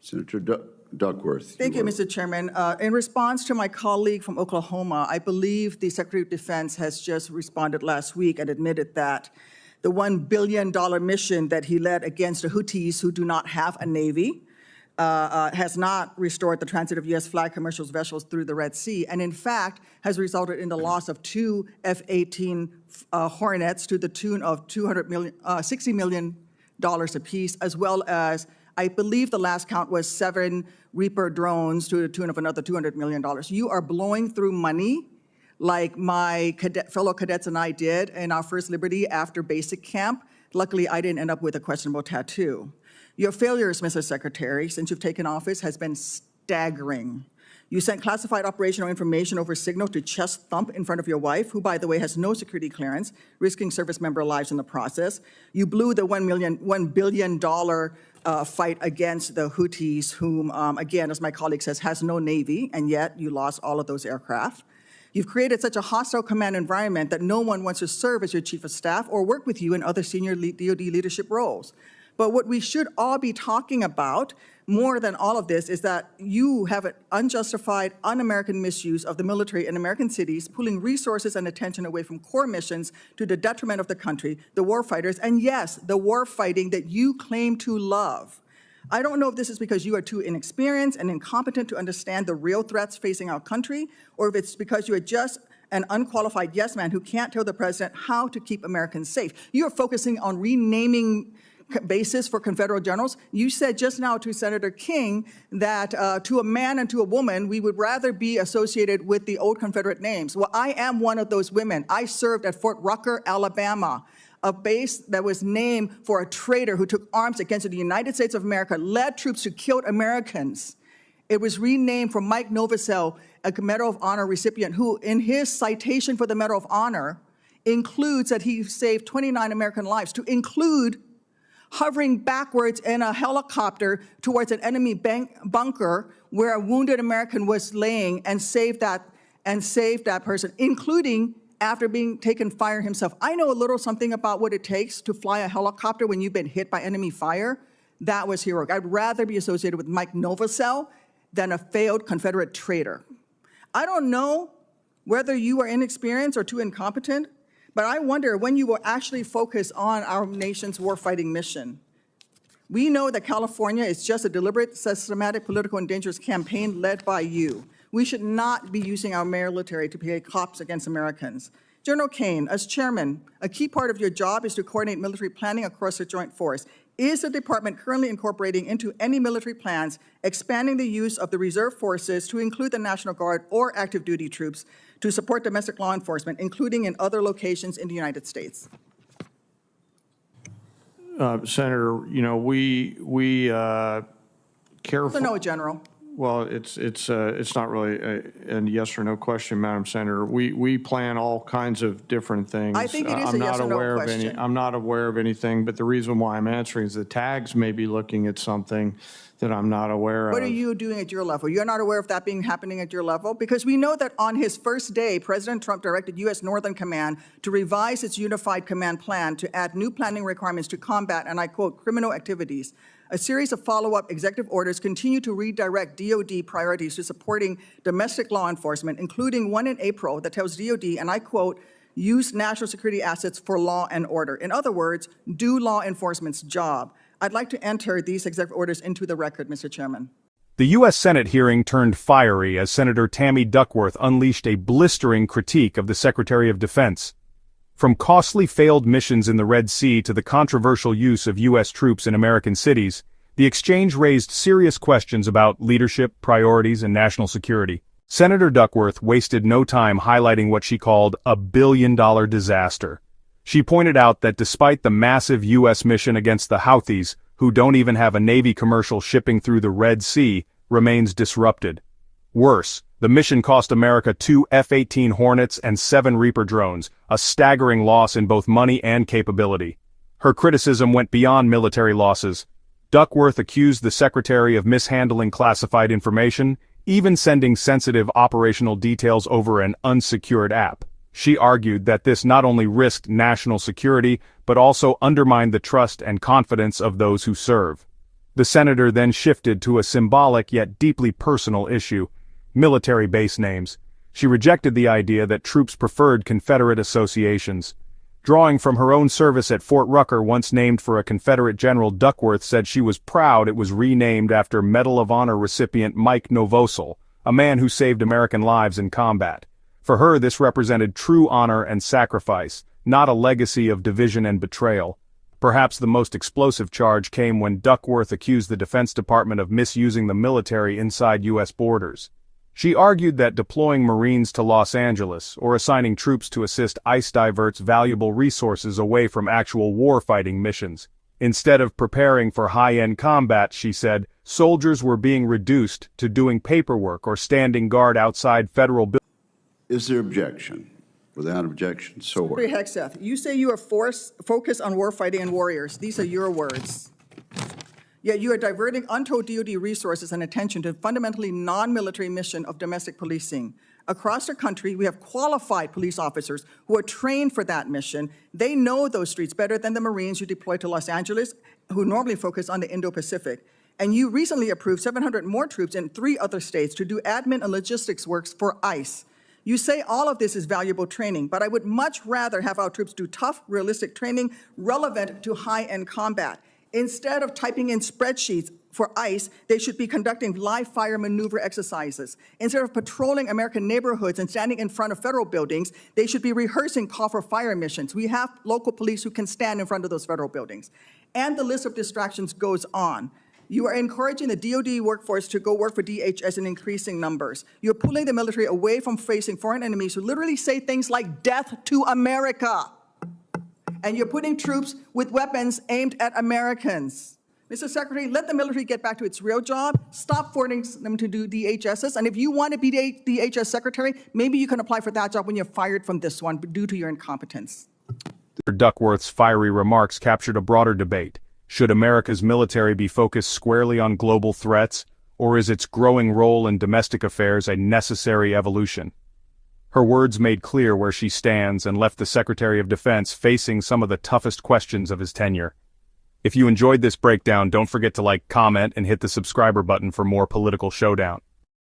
Senator Duckworth. Thank you, Mr. Chairman. In response to my colleague from Oklahoma, I believe the Secretary of Defense has just responded last week and admitted that the $1 billion mission that he led against the Houthis, who do not have a navy, has not restored the transit of U.S. flag commercial vessels through the Red Sea, and in fact has resulted in the loss of 2 F-18 Hornets to the tune of $60 million apiece, as well as, I believe the last count was 7 Reaper drones to the tune of another $200 million. You are blowing through money like my fellow cadets and I did in our first Liberty after basic camp. Luckily, I didn't end up with a questionable tattoo. Your failures, Mr. Secretary, since you've taken office has been staggering. You sent classified operational information over Signal to chest thump in front of your wife, who, by the way, has no security clearance, risking service member lives in the process. You blew the $1 billion fight against the Houthis, whom, again, as my colleague says, has no navy, and yet you lost all of those aircraft. You've created such a hostile command environment that no one wants to serve as your chief of staff or work with you in other senior DoD leadership roles. But what we should all be talking about, more than all of this, is that you have an unjustified, un-American misuse of the military in American cities, pulling resources and attention away from core missions to the detriment of the country, the warfighters, and yes, the war fighting that you claim to love. I don't know if this is because you are too inexperienced and incompetent to understand the real threats facing our country, or if it's because you are just an unqualified yes man who can't tell the president how to keep Americans safe. You are focusing on renaming basis for Confederate generals. You said just now to Senator King that to a man and to a woman, we would rather be associated with the old Confederate names. Well, I am one of those women. I served at Fort Rucker, Alabama, a base that was named for a traitor who took arms against the United States of America, led troops who killed Americans. It was renamed for Mike Novosel, a Medal of Honor recipient, who in his citation for the Medal of Honor includes that he saved 29 American lives, to include hovering backwards in a helicopter towards an enemy bunker where a wounded American was laying and saved that person, including after being taken fire himself. I know a little something about what it takes to fly a helicopter when you've been hit by enemy fire. That was heroic. I'd rather be associated with Mike Novosel than a failed Confederate traitor. I don't know whether you are inexperienced or too incompetent, but I wonder when you will actually focus on our nation's warfighting mission. We know that California is just a deliberate, systematic, political, and dangerous campaign led by you. We should not be using our military to play cops against Americans. General Kane, as chairman, a key part of your job is to coordinate military planning across the joint force. Is the department currently incorporating into any military plans expanding the use of the reserve forces to include the National Guard or active duty troops to support domestic law enforcement, including in other locations in the United States? Senator, you know, we careful. No, General. Well, it's not really a yes or no question, Madam Senator. We plan all kinds of different things. I think it is a yes or no question. I'm not aware of anything, but the reason why I'm answering is the tags may be looking at something that I'm not aware of. What are you doing at your level? You're not aware of that happening at your level? Because we know that on his first day, President Trump directed U.S. Northern Command to revise its unified command plan to add new planning requirements to combat, and I quote, criminal activities. A series of follow-up executive orders continue to redirect DoD priorities to supporting domestic law enforcement, including one in April that tells DoD, and I quote, use national security assets for law and order. In other words, do law enforcement's job. I'd like to enter these executive orders into the record, Mr. Chairman. The U.S. Senate hearing turned fiery as Senator Tammy Duckworth unleashed a blistering critique of the Secretary of Defense. From costly failed missions in the Red Sea to the controversial use of U.S. troops in American cities, the exchange raised serious questions about leadership, priorities, and national security. Senator Duckworth wasted no time highlighting what she called a billion-dollar disaster. She pointed out that despite the massive U.S. mission against the Houthis, who don't even have a Navy commercial shipping through the Red Sea, remains disrupted. Worse, the mission cost America 2 F-18 Hornets and 7 Reaper drones, a staggering loss in both money and capability. Her criticism went beyond military losses. Duckworth accused the Secretary of mishandling classified information, even sending sensitive operational details over an unsecured app. She argued that this not only risked national security, but also undermined the trust and confidence of those who serve. The senator then shifted to a symbolic yet deeply personal issue: military base names. She rejected the idea that troops preferred Confederate associations. Drawing from her own service at Fort Rucker, once named for a Confederate general, Duckworth said she was proud it was renamed after Medal of Honor recipient Mike Novosel, a man who saved American lives in combat. For her, this represented true honor and sacrifice, not a legacy of division and betrayal. Perhaps the most explosive charge came when Duckworth accused the Defense Department of misusing the military inside U.S. borders. She argued that deploying Marines to Los Angeles or assigning troops to assist ICE diverts valuable resources away from actual warfighting missions. Instead of preparing for high-end combat, she said, soldiers were being reduced to doing paperwork or standing guard outside federal buildings. Is there objection? Without objection, so ordered. Secretary Hegseth, you say you are focused on warfighting and warriors. These are your words. Yet you are diverting untold DoD resources and attention to a fundamentally non-military mission of domestic policing. Across the country, we have qualified police officers who are trained for that mission. They know those streets better than the Marines you deploy to Los Angeles, who normally focus on the Indo-Pacific. And you recently approved 700 more troops in 3 other states to do admin and logistics works for ICE. You say all of this is valuable training, but I would much rather have our troops do tough, realistic training relevant to high-end combat. Instead of typing in spreadsheets for ICE, they should be conducting live fire maneuver exercises. Instead of patrolling American neighborhoods and standing in front of federal buildings, they should be rehearsing call for fire missions. We have local police who can stand in front of those federal buildings. And the list of distractions goes on. You are encouraging the DoD workforce to go work for DHS in increasing numbers. You're pulling the military away from facing foreign enemies who literally say things like death to America. And you're putting troops with weapons aimed at Americans. Mr. Secretary, let the military get back to its real job. Stop forcing them to do DHSs. And if you want to be DHS Secretary, maybe you can apply for that job when you're fired from this one due to your incompetence. Duckworth's fiery remarks captured a broader debate. Should America's military be focused squarely on global threats, or is its growing role in domestic affairs a necessary evolution? Her words made clear where she stands and left the Secretary of Defense facing some of the toughest questions of his tenure. If you enjoyed this breakdown, don't forget to like, comment, and hit the subscriber button for more political showdown.